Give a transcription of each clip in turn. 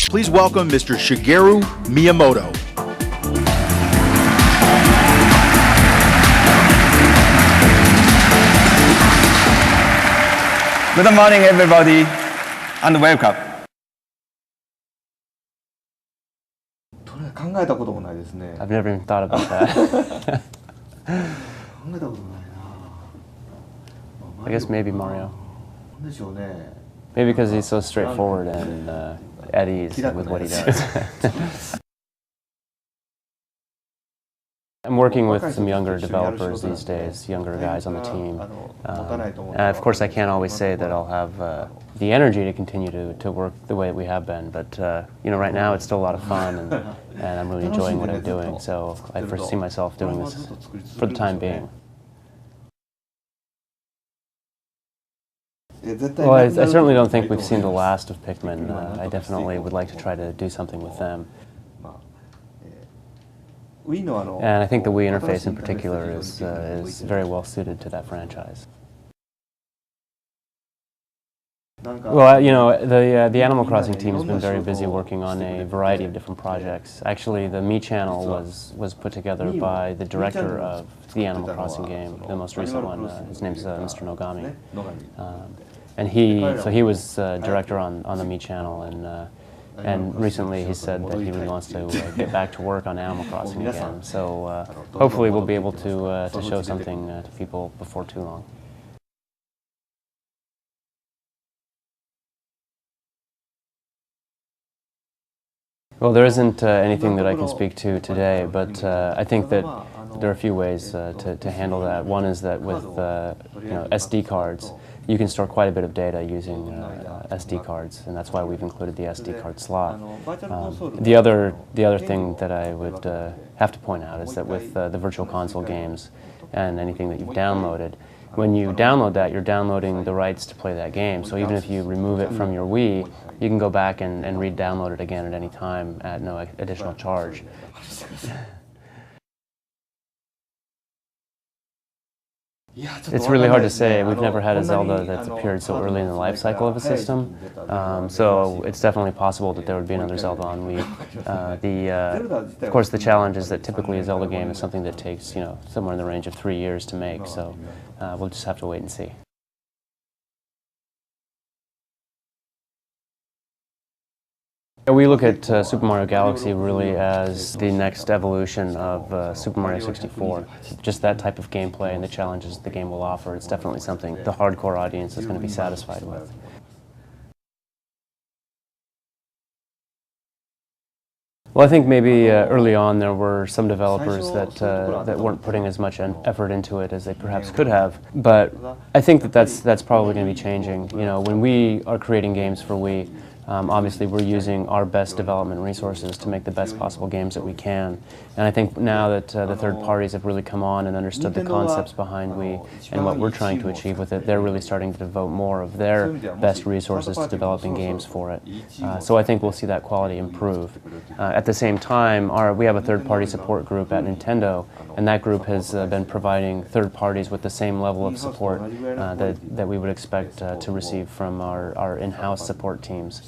Please welcome Mr. Shigeru Miyamoto. Good morning, everybody, and welcome. 考えたこともないですね。 I've never even thought about that. 考えたことないな。 I guess maybe Mario. なんでしょうね。 Maybe because he's so straightforward and at ease with what he does. I'm working with some younger developers these days, younger guys on the team. And of course, I can't always say that I'll have the energy to continue to work the way we have been, but you know, right now it's still a lot of fun, and I'm really enjoying what I'm doing. So I foresee myself doing this for the time being. Well, I certainly don't think we've seen the last of Pikmin. I definitely would like to try to do something with them. And I think the Wii interface in particular is very well suited to that franchise. Well, you know, the Animal Crossing team has been very busy working on a variety of different projects. Actually, the Mii channel was put together by the director of the Animal Crossing game, the most recent one. His name's Mr. Nogami. And he was director on the Mii channel, and recently he said that he really wants to get back to work on Animal Crossing again. So hopefully we'll be able to show something to people before too long. Well, there isn't anything that I can speak to today, but I think that there are a few ways to handle that. One is that with you know, SD cards, you can store quite a bit of data using SD cards, and that's why we've included the SD card slot. The other thing that I would have to point out is that with the Virtual Console games and anything that you've downloaded, when you download that, you're downloading the rights to play that game. So even if you remove it from your Wii, you can go back and re-download it again at any time at no additional charge. It's really hard to say. We've never had a Zelda that's appeared so early in the life cycle of a system. So it's definitely possible that there would be another Zelda on Wii. Of course, the challenge is that typically a Zelda game is something that takes, you know, somewhere in the range of 3 years to make. So we'll just have to wait and see. We look at Super Mario Galaxy really as the next evolution of Super Mario 64. Just that type of gameplay and the challenges the game will offer, it's definitely something the hardcore audience is going to be satisfied with. Well, I think maybe early on there were some developers that weren't putting as much effort into it as they perhaps could have. But I think that's probably going to be changing. You know, when we are creating games for Wii, obviously we're using our best development resources to make the best possible games that we can. And I think now that the third parties have really come on and understood the concepts behind Wii and what we're trying to achieve with it, they're really starting to devote more of their best resources to developing games for it. So I think we'll see that quality improve. At the same time, we have a third-party support group at Nintendo, and that group has been providing third parties with the same level of support that we would expect to receive from our in-house support teams.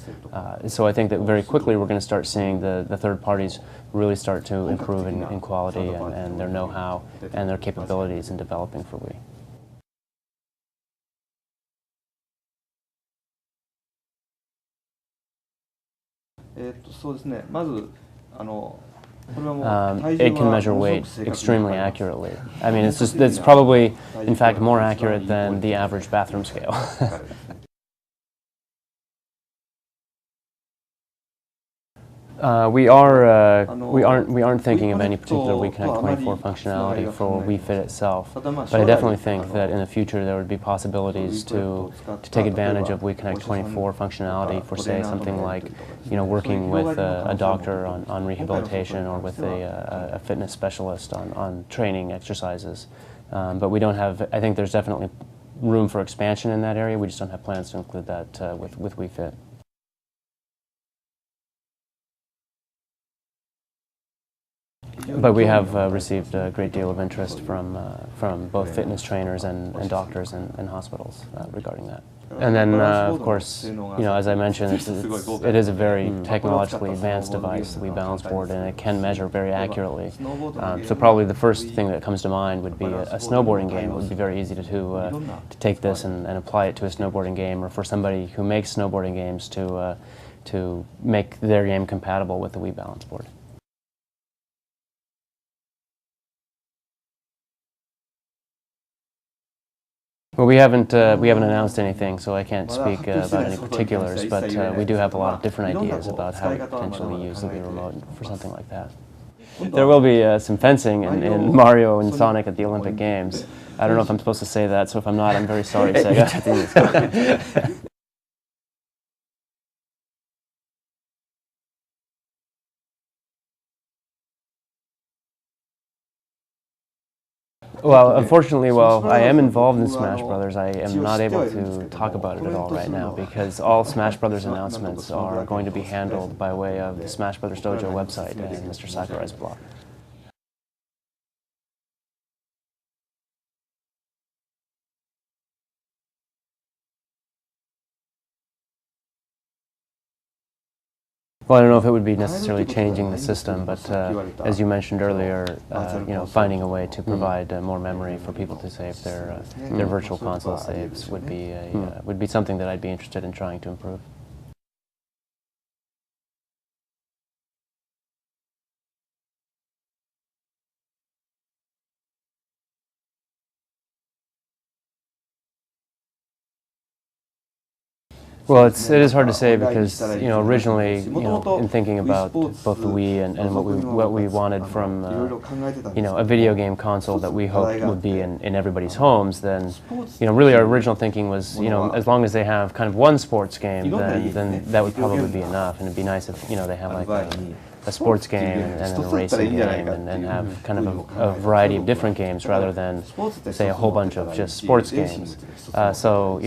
So I think that very quickly we're going to start seeing the third parties really start to improve in quality and their know-how and their capabilities in developing for Wii. It can measure weight extremely accurately. I mean, it's probably, in fact, more accurate than the average bathroom scale. We aren't thinking of any particular Wii Connect 24 functionality for Wii Fit itself, but I definitely think that in the future there would be possibilities to take advantage of Wii Connect 24 functionality for, say, something like, you know, working with a doctor on rehabilitation or with a fitness specialist on training exercises. But we don't have. I think there's definitely room for expansion in that area. We just don't have plans to include that with Wii Fit. But we have received a great deal of interest from both fitness trainers and doctors and hospitals regarding that. And then, of course, as I mentioned, it is a very technologically advanced device, the Wii Balance Board, and it can measure very accurately. So probably the first thing that comes to mind would be a snowboarding game. It would be very easy to take this and apply it to a snowboarding game, or for somebody who makes snowboarding games to make their game compatible with the Wii Balance Board. Well, we haven't announced anything, so I can't speak about any particulars, but we do have a lot of different ideas about how to potentially use the Wii Remote for something like that. There will be some fencing in Mario and Sonic at the Olympic Games. I don't know if I'm supposed to say that, so if I'm not, I'm very sorry, Sega. Well, unfortunately, while I am involved in Smash Brothers, I am not able to talk about it at all right now because all Smash Brothers announcements are going to be handled by way of the Smash Brothers Dojo website and Mr. Sakurai's blog. Well, I don't know if it would be necessarily changing the system, but as you mentioned earlier, finding a way to provide more memory for people to save their virtual console saves would be something that I'd be interested in trying to improve. Well, it is hard to say because originally in thinking about both the Wii and what we wanted from a video game console that we hoped would be in everybody's homes, then really our original thinking was as long as they have kind of one sports game, then that would probably be enough, and it'd be nice if they have like a sports game and then a racing game and have kind of a variety of different games rather than say a whole bunch of just sports games. So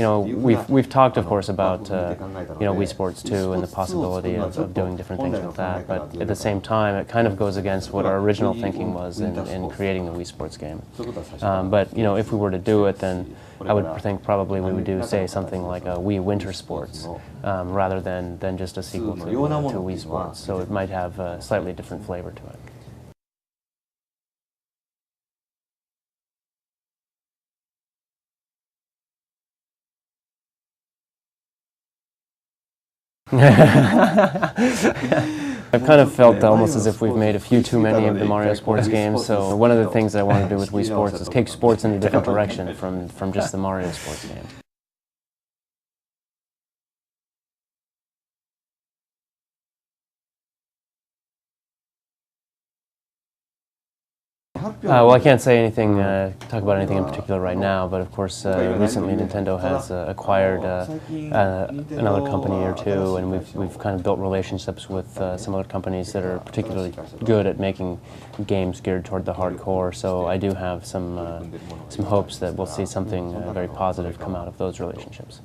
we've talked of course about Wii Sports 2 and the possibility of doing different things with that, but at the same time it kind of goes against what our original thinking was in creating the Wii Sports game. But if we were to do it, then I would think probably we would do, say, something like a Wii Winter Sports rather than just a sequel to Wii Sports. So it might have a slightly different flavor to it. I've kind of felt almost as if we've made a few too many of the Mario Sports games, so one of the things that I want to do with Wii Sports is take sports in a different direction from just the Mario Sports game. Well, I can't say anything, talk about anything in particular right now, but of course recently Nintendo has acquired another company or two, and we've kind of built relationships with some other companies that are particularly good at making games geared toward the hardcore, so I do have some hopes that we'll see something very positive come out of those relationships.